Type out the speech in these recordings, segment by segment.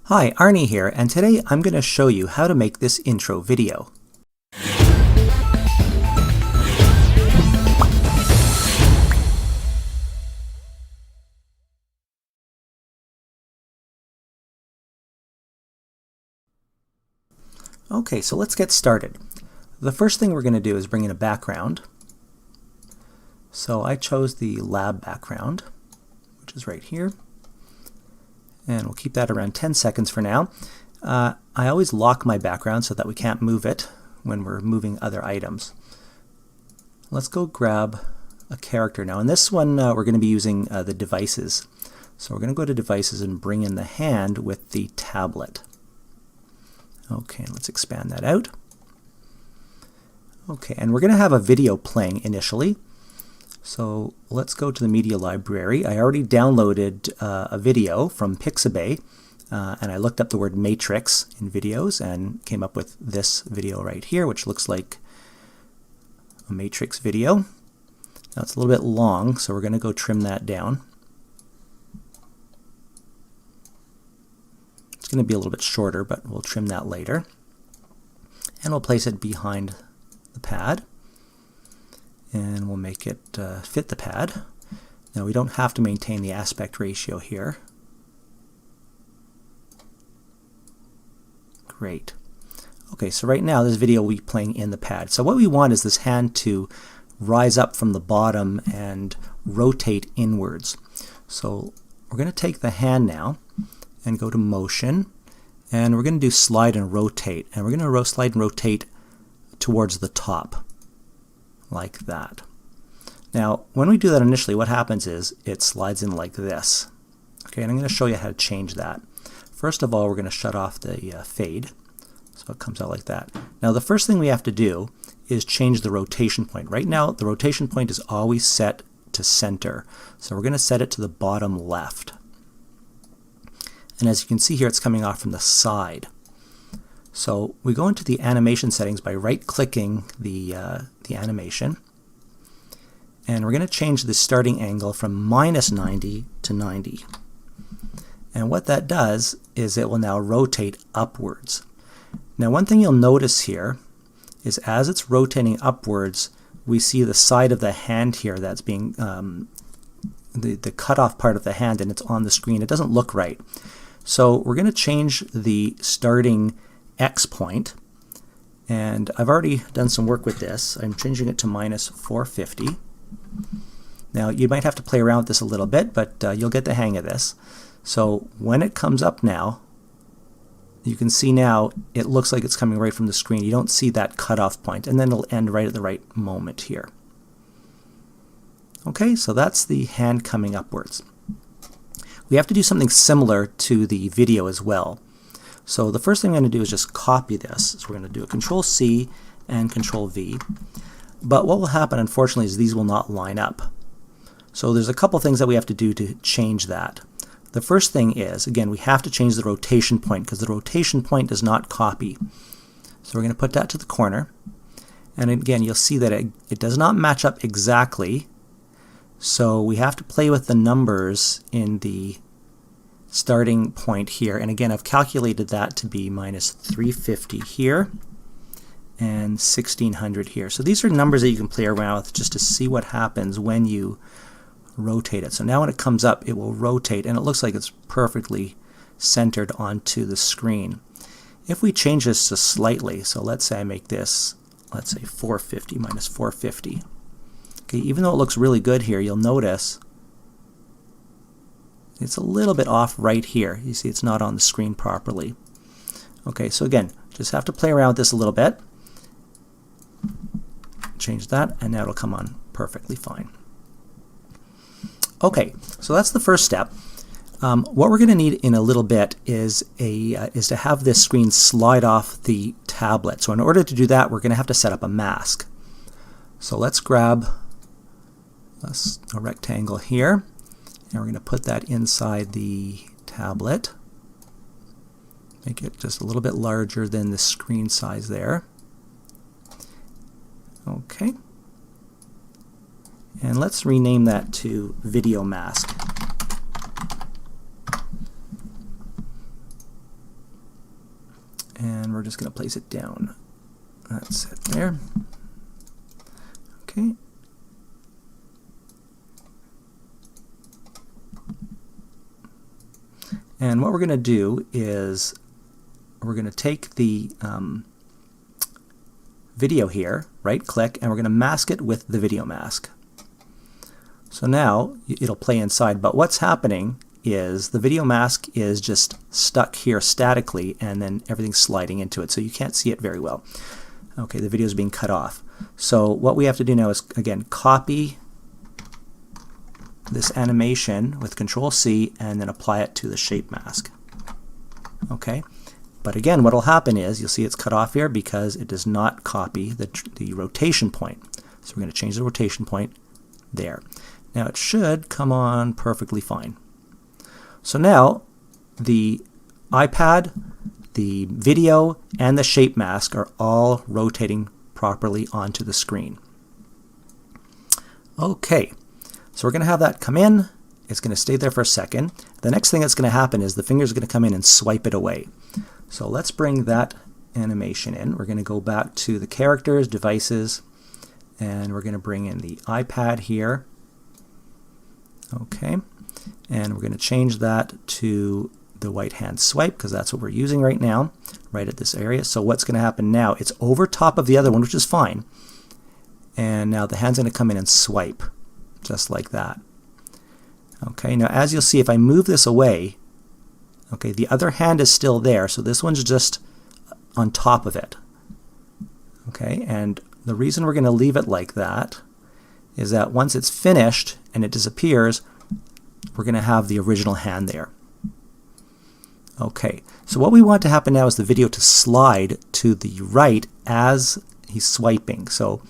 Hi, Arnie here, and today I'm going to show you how to make this intro video. Okay, so let's get started. The first thing we're going to do is bring in a background. So I chose the lab background, which is right here. And we'll keep that around 10 seconds for now. I always lock my background so that we can't move it when we're moving other items. Let's go grab a character now. In this one, we're going to be using the devices. So we're going to go to devices and bring in the hand with the tablet. Okay, let's expand that out. Okay, and we're going to have a video playing initially. So let's go to the media library. I already downloaded a video from Pixabay, and I looked up the word matrix in videos and came up with this video right here, which looks like a matrix video. Now it's a little bit long, so we're going to go trim that down. It's going to be a little bit shorter, but we'll trim that later. And we'll place it behind the pad. And we'll make it fit the pad. Now we don't have to maintain the aspect ratio here. Great. Okay, so right now this video will be playing in the pad. So what we want is this hand to rise up from the bottom and rotate inwards. So we're going to take the hand now and go to motion, and we're going to do slide and rotate. And we're going to slide and rotate towards the top, like that. Now, when we do that initially, what happens is it slides in like this. Okay, and I'm going to show you how to change that. First of all, we're going to shut off the fade, so it comes out like that. Now, the first thing we have to do is change the rotation point. Right now, the rotation point is always set to center, so we're going to set it to the bottom left. And as you can see here, it's coming off from the side. So we go into the animation settings by right-clicking the animation, and we're going to change the starting angle from -90 to 90. And what that does is it will now rotate upwards. Now one thing you'll notice here is as it's rotating upwards, we see the side of the hand here that's being the cutoff part of the hand, and it's on the screen. It doesn't look right. So we're going to change the starting X point, and I've already done some work with this. I'm changing it to -450. Now you might have to play around with this a little bit, but you'll get the hang of this. So when it comes up now, you can see now it looks like it's coming right from the screen. You don't see that cutoff point, and then it'll end right at the right moment here. Okay, so that's the hand coming upwards. We have to do something similar to the video as well. So the first thing I'm going to do is just copy this. So we're going to do a Control-C and Control-V. But what will happen, unfortunately, is these will not line up. So there's a couple things that we have to do to change that. The first thing is, again, we have to change the rotation point because the rotation point does not copy. So we're going to put that to the corner. And again, you'll see that it does not match up exactly. So we have to play with the numbers in the starting point here, and again I've calculated that to be -350 here and 1600 here. So these are numbers that you can play around with just to see what happens when you rotate it. So now when it comes up, it will rotate, and it looks like it's perfectly centered onto the screen. If we change this to slightly, so let's say I make this, let's say 450 -450. Okay, even though it looks really good here, you'll notice it's a little bit off right here. You see it's not on the screen properly. Okay, so again, just have to play around with this a little bit. Change that, and now it'll come on perfectly fine. Okay, so that's the first step. What we're going to need in a little bit is to have this screen slide off the tablet. So in order to do that, we're going to have to set up a mask. So let's grab a rectangle here. And we're going to put that inside the tablet. Make it just a little bit larger than the screen size there. Okay. And let's rename that to Video Mask. we're just going to place it down. That's it there. Okay. And what we're going to do is we're going to take the video here, right click, and we're going to mask it with the video mask. So now it'll play inside, but what's happening is the video mask is just stuck here statically, and then everything's sliding into it, so you can't see it very well. Okay, the video is being cut off. So what we have to do now is, again, copy this animation with Control-C and then apply it to the shape mask. Okay, but again, what will happen is you'll see it's cut off here because it does not copy the rotation point. So we're going to change the rotation point there. Now it should come on perfectly fine. So now the iPad, the video, and the shape mask are all rotating properly onto the screen. Okay, so we're going to have that come in. It's going to stay there for a second. The next thing that's going to happen is the finger's going to come in and swipe it away. So let's bring that animation in. We're going to go back to the characters, devices, and we're going to bring in the iPad here. Okay, and we're going to change that to the right hand swipe because that's what we're using right now, right at this area. So what's going to happen now, it's over top of the other one, which is fine. And now the hand's going to come in and swipe, just like that. Okay, now as you'll see, if I move this away, okay, the other hand is still there, so this one's just on top of it. Okay, and the reason we're going to leave it like that is that once it's finished and it disappears, we're going to have the original hand there. Okay, so what we want to happen now is the video to slide to the right as he's swiping. So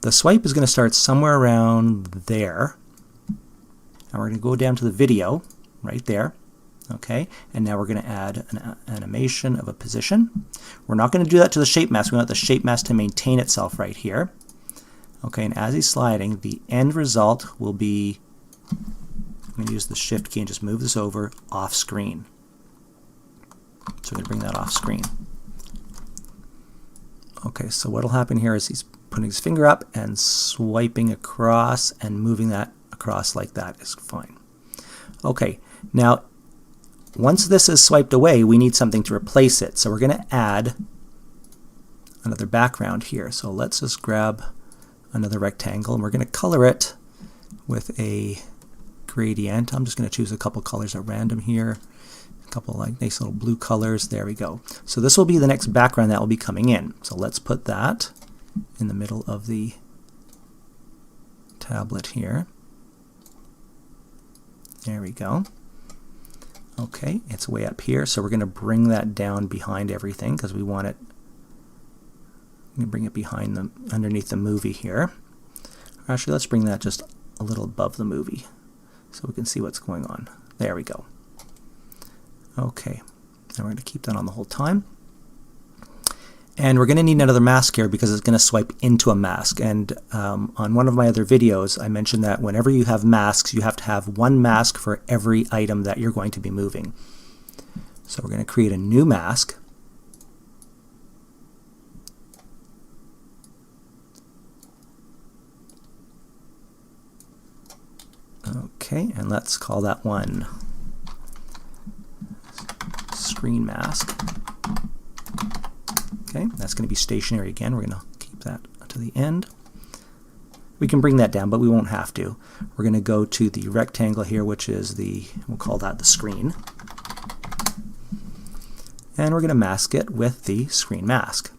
the swipe is going to start somewhere around there. And we're going to go down to the video right there. Okay, and now we're going to add an animation of a position. We're not going to do that to the shape mask. We want the shape mask to maintain itself right here. Okay, and as he's sliding, the end result will be, I'm going to use the Shift key and just move this over off screen. So we're going to bring that off screen. Okay, so what will happen here is he's putting his finger up and swiping across and moving that across like that is fine. Okay, now once this is swiped away, we need something to replace it. So we're going to add another background here. So let's just grab another rectangle and we're going to color it with a gradient. I'm just going to choose a couple colors at random here. A couple like nice little blue colors. There we go. So this will be the next background that will be coming in. So let's put that in the middle of the tablet here. There we go. Okay, it's way up here, so we're going to bring that down behind everything because we want it. I'm going to bring it behind them, underneath the movie here. Actually, let's bring that just a little above the movie so we can see what's going on. There we go. Okay, and we're going to keep that on the whole time. And we're going to need another mask here because it's going to swipe into a mask. And on one of my other videos, I mentioned that whenever you have masks, you have to have one mask for every item that you're going to be moving. So we're going to create a new mask. Okay, and let's call that one Screen Mask. Okay, that's going to be stationary again. We're going to keep that to the end. We can bring that down, but we won't have to. We're going to go to the rectangle here, which is we'll call that the screen. And we're going to mask it with the Screen Mask.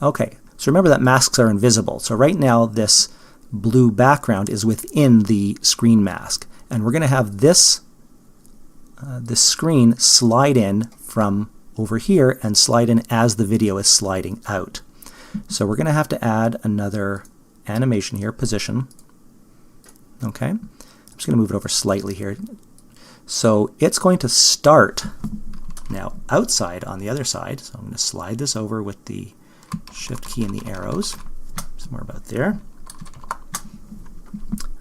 Okay, so remember that masks are invisible. So right now this blue background is within the Screen Mask. And we're going to have this screen slide in from over here and slide in as the video is sliding out. So we're going to have to add another animation here, position. Okay, I'm just going to move it over slightly here. So it's going to start now outside on the other side. So I'm going to slide this over with the Shift key and the arrows, somewhere about there.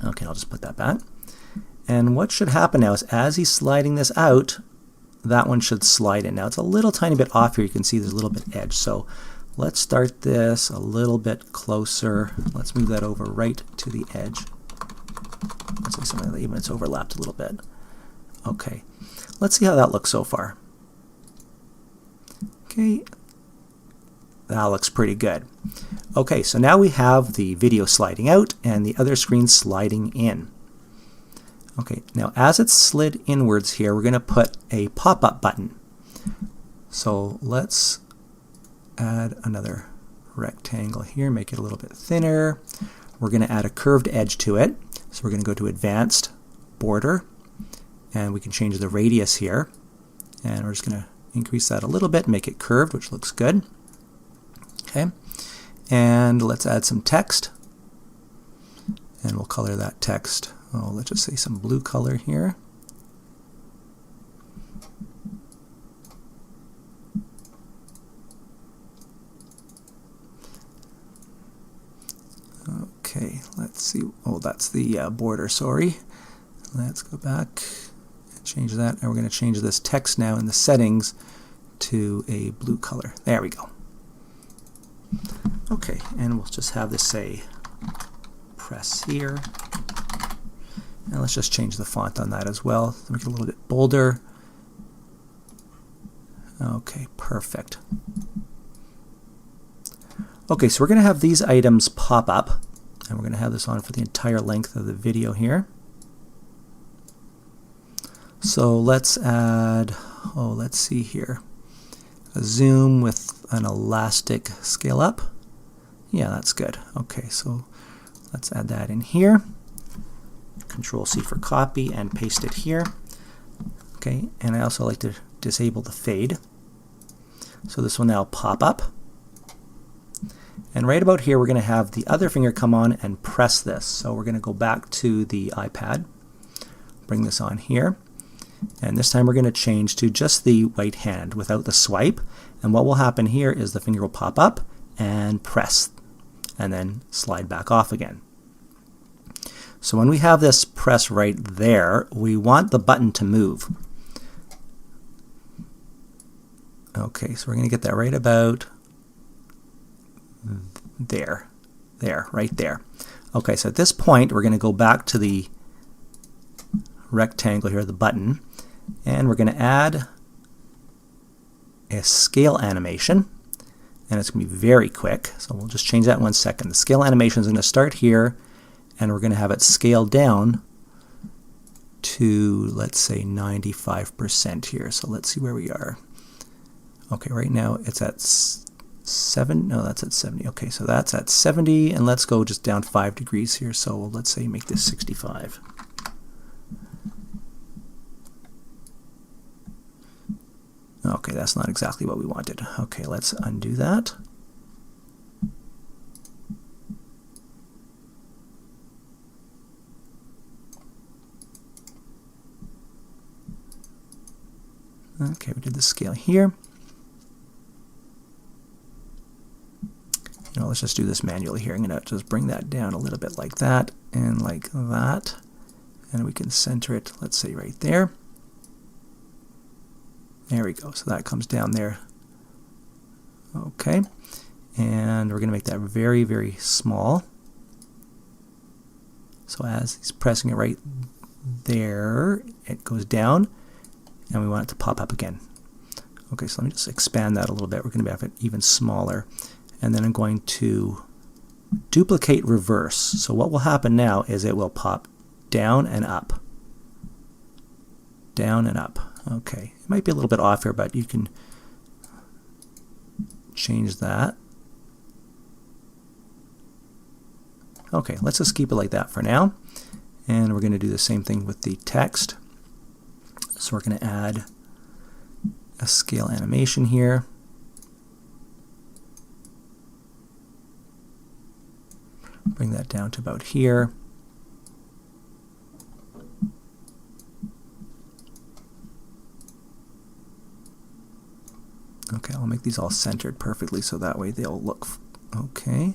Okay, I'll just put that back. And what should happen now is as he's sliding this out, that one should slide in. Now it's a little tiny bit off here. You can see there's a little bit edge. So let's start this a little bit closer. Let's move that over right to the edge. Let's say something like even it's overlapped a little bit. Okay, let's see how that looks so far. Okay, that looks pretty good. Okay, so now we have the video sliding out and the other screen sliding in. Okay, now as it's slid inwards here, we're going to put a pop-up button. So let's add another rectangle here, make it a little bit thinner. We're going to add a curved edge to it. So we're going to go to Advanced, Border, and we can change the radius here. And we're just going to increase that a little bit, make it curved, which looks good. Okay, and let's add some text. And we'll color that text. Oh, let's just say some blue color here. Okay, let's see. Oh, that's the border, sorry. Let's go back and change that. And we're going to change this text now in the settings to a blue color. There we go. Okay, and we'll just have this say press here. And let's just change the font on that as well to make it a little bit bolder. Okay, perfect. Okay, so we're going to have these items pop up, and we're going to have this on for the entire length of the video here. So let's add, oh, let's see here, a zoom with an elastic scale up. Yeah, that's good. Okay, so let's add that in here. Control C for copy and paste it here. Okay, and I also like to disable the fade. So this will now pop up. And right about here we're going to have the other finger come on and press this. So we're going to go back to the iPad, bring this on here, and this time we're going to change to just the right hand without the swipe. And what will happen here is the finger will pop up and press, and then slide back off again. So when we have this press right there, we want the button to move. Okay, so we're going to get that right about there, right there. Okay, so at this point we're going to go back to the rectangle here, the button, and we're going to add a scale animation, and it's going to be very quick. So we'll just change that in 1 second. The scale animation is going to start here, and we're going to have it scale down to, let's say, 95% here. So let's see where we are. Okay, right now it's at 7, no, that's at 70. Okay, so that's at 70, and let's go just down 5 degrees here. So let's say make this 65. Okay, that's not exactly what we wanted. Okay, let's undo that. Okay, we did the scale here. You know, let's just do this manually here. I'm going to just bring that down a little bit like that and like that. And we can center it, let's say, right there. There we go. So that comes down there. Okay. And we're going to make that very, very small. So as he's pressing it right there, it goes down. And we want it to pop up again. Okay, so let me just expand that a little bit. We're going to have it even smaller. And then I'm going to duplicate reverse. So what will happen now is it will pop down and up. Down and up. Okay, it might be a little bit off here, but you can change that. Okay, let's just keep it like that for now. And we're going to do the same thing with the text. So we're going to add a scale animation here. Bring that down to about here. Okay, I'll make these all centered perfectly so that way they'll look okay.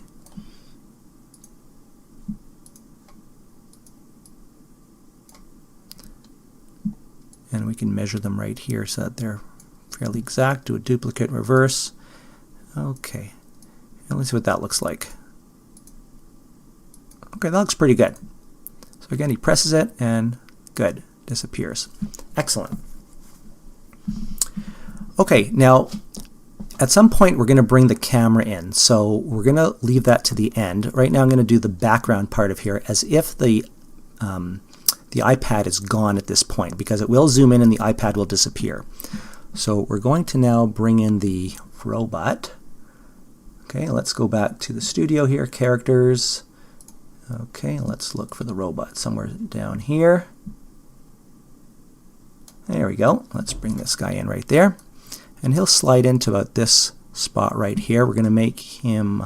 And we we can measure them right here so that they're fairly exact. Do a duplicate reverse. Okay, and let's see what that looks like. Okay, that looks pretty good. So again, he presses it and good, disappears. Excellent. Okay, now at some point we're going to bring the camera in, so we're going to leave that to the end. Right now I'm going to do the background part of here as if the iPad is gone at this point, because it will zoom in and the iPad will disappear. So we're going to now bring in the robot. Okay, let's go back to the studio here, characters. Okay, let's look for the robot somewhere down here. There we go. Let's bring this guy in right there. And he'll slide into about this spot right here. We're going to make him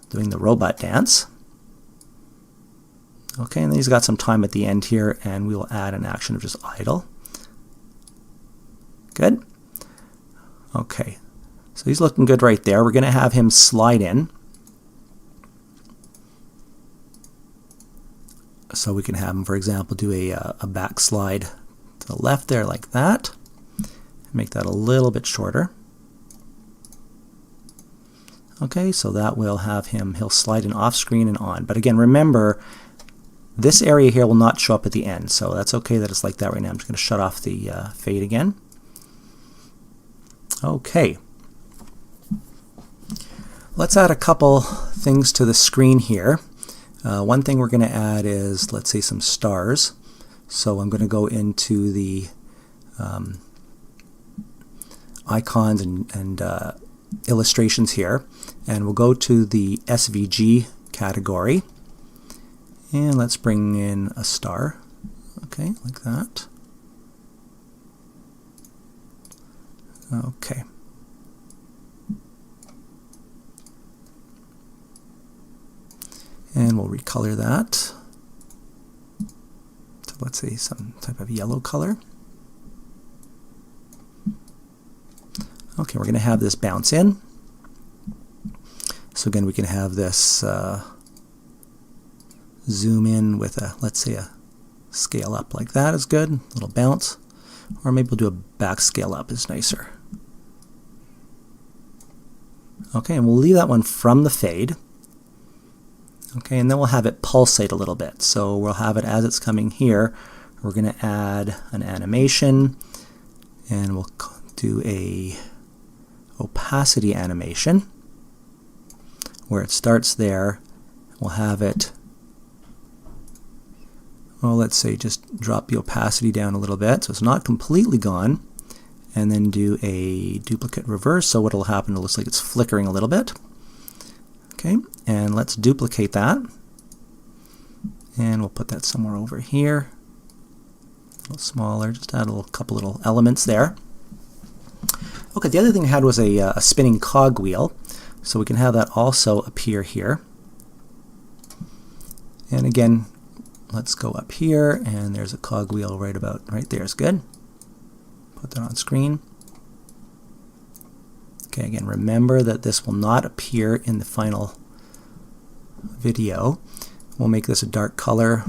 doing the robot dance. Okay, and then he's got some time at the end here, and we will add an action of just idle. Good. Okay, so he's looking good right there. We're going to have him slide in. So we can have him, for example, do a backslide to the left there like that. Make that a little bit shorter. Okay, so that will have him, he'll slide in off screen and on. But again, remember, this area here will not show up at the end, so that's okay that it's like that right now. I'm just going to shut off the fade again. Okay. Let's add a couple things to the screen here. One thing we're going to add is, let's say, some stars. So I'm going to go into the icons and illustrations here, and we'll go to the SVG category, and let's bring in a star. Okay, like that. Okay. And we'll recolor that to, let's say, some type of yellow color. Okay, we're going to have this bounce in. So again, we can have this zoom in with a, let's say, a scale up like that is good, a little bounce. Or maybe we'll do a back scale up is nicer. Okay, and we'll leave that one from the fade. Okay, and then we'll have it pulsate a little bit. So we'll have it as it's coming here. We're going to add an animation, and we'll do a opacity animation where it starts there. We'll have it, well, let's say just drop the opacity down a little bit so it's not completely gone, and then do a duplicate reverse. So what will happen, it looks like it's flickering a little bit. Okay, and let's duplicate that, and we'll put that somewhere over here, a little smaller, just add a couple little elements there. Okay, the other thing I had was a spinning cog wheel, so we can have that also appear here. And again, let's go up here, and there's a cog wheel right about right there is good. Put that on screen. Okay, again, remember that this will not appear in the final video. We'll make this a dark color.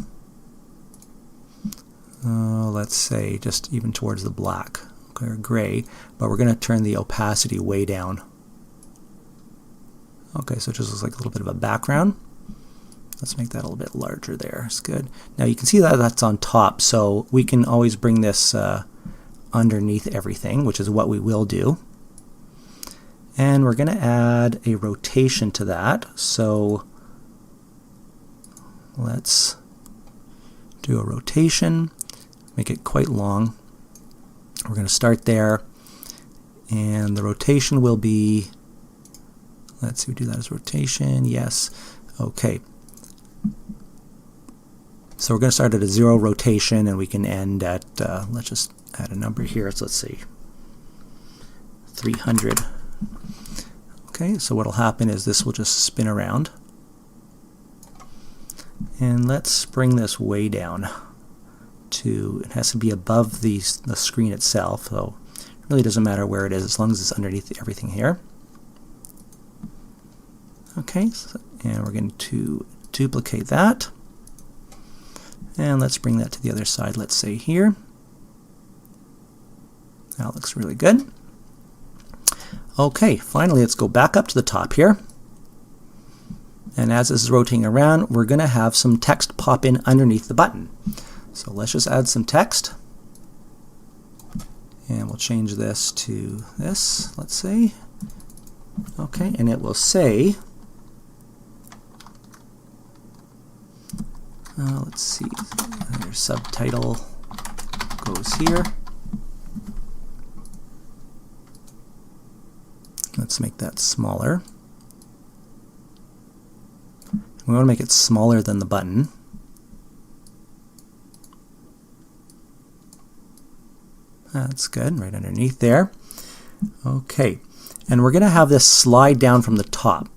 Let's say just even towards the black, okay, or gray, but we're going to turn the opacity way down. Okay, so it just looks like a little bit of a background. Let's make that a little bit larger there. It's good. Now you can see that that's on top, so we can always bring this underneath everything, which is what we will do. And we're going to add a rotation to that. So let's do a rotation, make it quite long. We're going to start there, and the rotation will be, let's see, we do that as rotation, yes, okay. So we're going to start at a 0 rotation, and we can end at, let's just add a number here, so let's see, 300. Okay, so what will happen is this will just spin around. And let's bring this way down to, it has to be above the screen itself, so it really doesn't matter where it is as long as it's underneath everything here. Okay, so, and we're going to duplicate that. And let's bring that to the other side, let's say here. That looks really good. Okay, finally let's go back up to the top here. And as this is rotating around, we're going to have some text pop in underneath the button. So let's just add some text. And we'll change this to this, let's say. Okay, and it will say, let's see, your subtitle goes here. Let's make that smaller. We want to make it smaller than the button. That's good, right underneath there. Okay, and we're going to have this slide down from the top.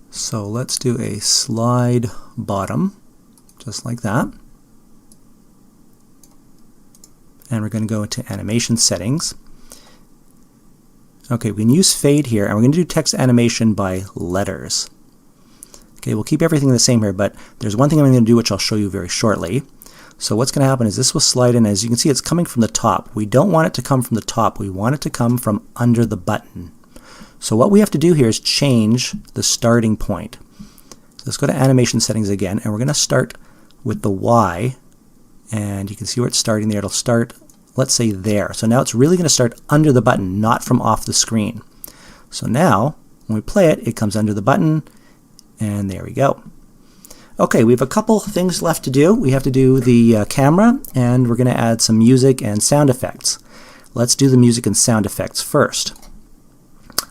So let's do a slide bottom, just like that. And we're going to go into animation settings. Okay, we can use fade here, and we're going to do text animation by letters. Okay, we'll keep everything the same here, but there's one thing I'm going to do which I'll show you very shortly. So what's going to happen is this will slide in. As you can see, it's coming from the top. We don't want it to come from the top. We want it to come from under the button. So what we have to do here is change the starting point. Let's go to animation settings again, and we're going to start with the Y. And you can see where it's starting there. It'll start, let's say, there. So now it's really going to start under the button, not from off the screen. So now, when we play it, it comes under the button, and there we go. Okay, we have a couple things left to do. We have to do the camera, and we're going to add some music and sound effects. Let's do the music and sound effects first.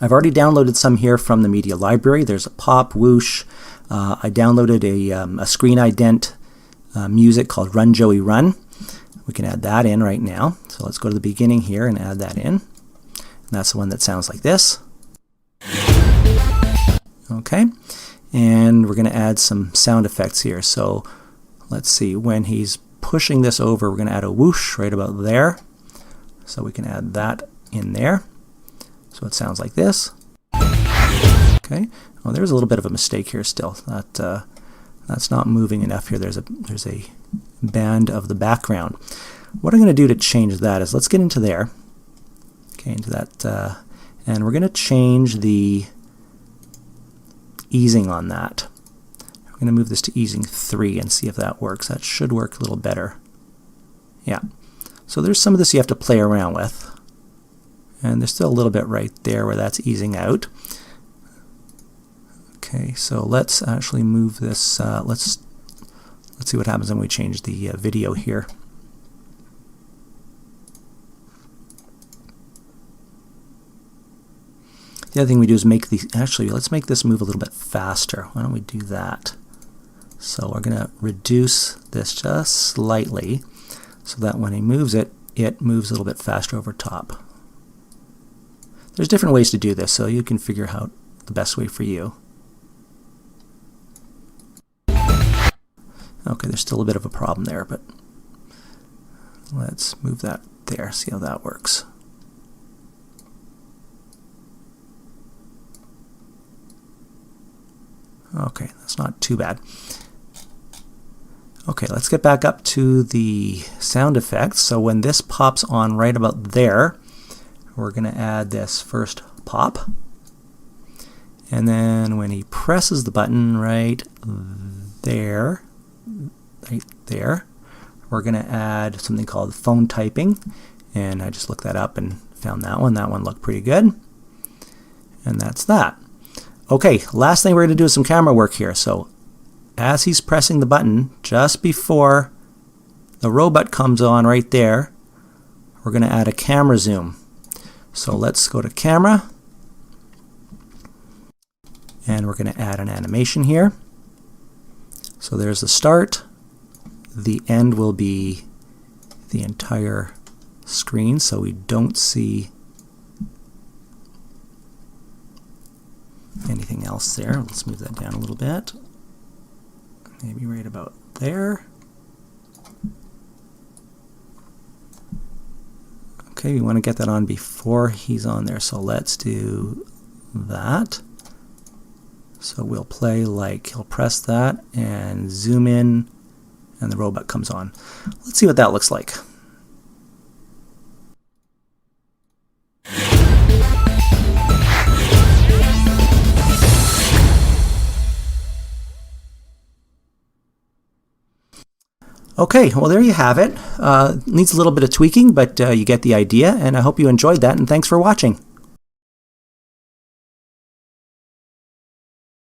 I've already downloaded some here from the media library. There's a pop, whoosh. I downloaded a screen ident music called Run Joey Run. We can add that in right now. So let's go to the beginning here and add that in. And that's the one that sounds like this. Okay. And we're going to add some sound effects here. So let's see, when he's pushing this over, we're going to add a whoosh right about there. So we can add that in there. So it sounds like this. Okay. Oh, there's a little bit of a mistake here still. That's not moving enough here. There's a band of the background. What I'm going to do to change that is let's get into there. Okay, into that, and we're going to change the easing on that. We're going to move this to easing 3 and see if that works. That should work a little better. Yeah. So there's some of this you have to play around with. And there's still a little bit right there where that's easing out. Okay, so let's actually move this. Let's see what happens when we change the video here. The other thing we do is let's make this move a little bit faster. Why don't we do that? So we're going to reduce this just slightly so that when he moves it, it moves a little bit faster over top. There's different ways to do this, so you can figure out the best way for you. Okay, there's still a bit of a problem there, but let's move that there, see how that works. Okay, that's not too bad. Okay, let's get back up to the sound effects. So when this pops on right about there, we're going to add this first pop. And then when he presses the button right there, we're going to add something called phone typing. And I just looked that up and found that one. That one looked pretty good. And that's that. Okay, last thing we're going to do is some camera work here. So as he's pressing the button, just before the robot comes on right there, we're going to add a camera zoom. So let's go to camera, and we're going to add an animation here. So there's the start. The end will be the entire screen, so we don't see anything else there. Let's move that down a little bit. Maybe right about there. Okay, we want to get that on before he's on there, so let's do that. So we'll play like he'll press that and zoom in, and the robot comes on. Let's see what that looks like. Okay, well there you have it. Needs a little bit of tweaking, but you get the idea, and I hope you enjoyed that, and thanks for watching.